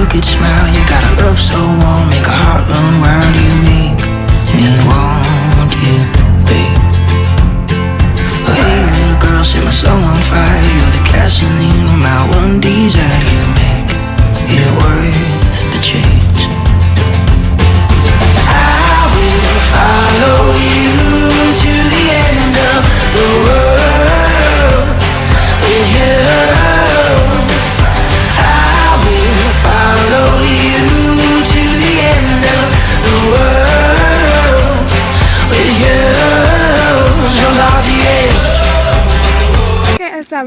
crooked smile. You got a love so warm, make a heart run round. You make me want you, babe. Oh, hey little girl, set my soul on fire. You're the gasoline on my one desire. You make it worth the change. I will follow you to the end of the world with you. I will follow you to the end of the world with you. So love you. Okay, altså,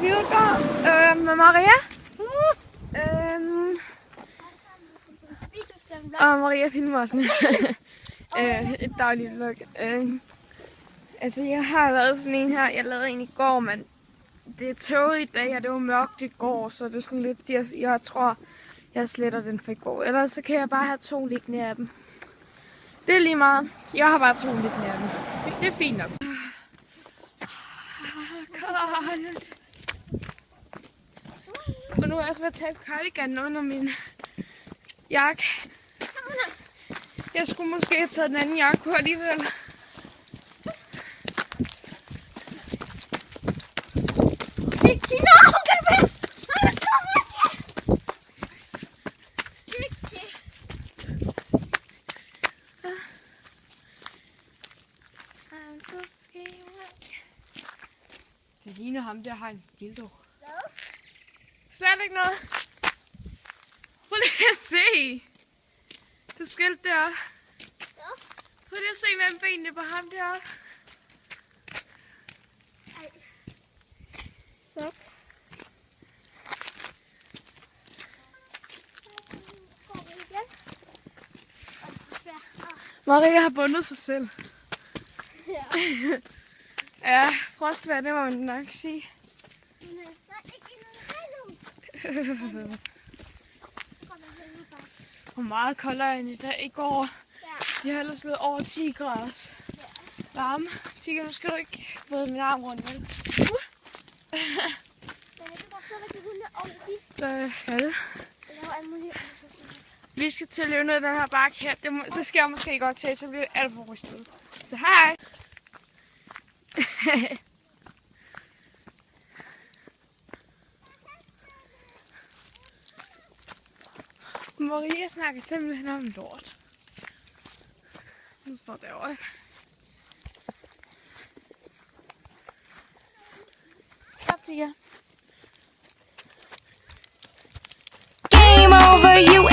vi udgår med Maria. Og Maria filmer også et dagligt vlog. Altså, jeg har lavet sådan en her. Jeg lavede en i går, men det er tåget i dag, og det var mørkt i går, så det er sådan lidt, jeg tror, jeg sletter den fra i går. Ellers så kan jeg bare have 2 liggende af dem. Det er lige meget. Jeg har bare 2 liggende af dem. Det er fint nok. Koldt. Og nu er jeg også ved at tage cardigan under min jakke. Jeg skulle måske have taget den anden jakke på alligevel. Det ligner ham, der har en dildo. Hvad? Slet ikke noget. Prøv lige at se. Det skilt der. Prøv lige at se mellem benene på ham der. Stop. Maria har bundet sig selv. Ja. Ja, frostvejr, det må man nok sige. Og meget koldere end i dag i går. De har ellers slået over 10 grader varme. Tigger, nu skal du ikke vride min arm rundt, vel? Vi skal til at løbe ned i den her bakke her. Det skal jeg måske godt til, så bliver det alt for rystet. Så hej! Maria snakker simpelthen om lort. Hun står derovre. Game over, you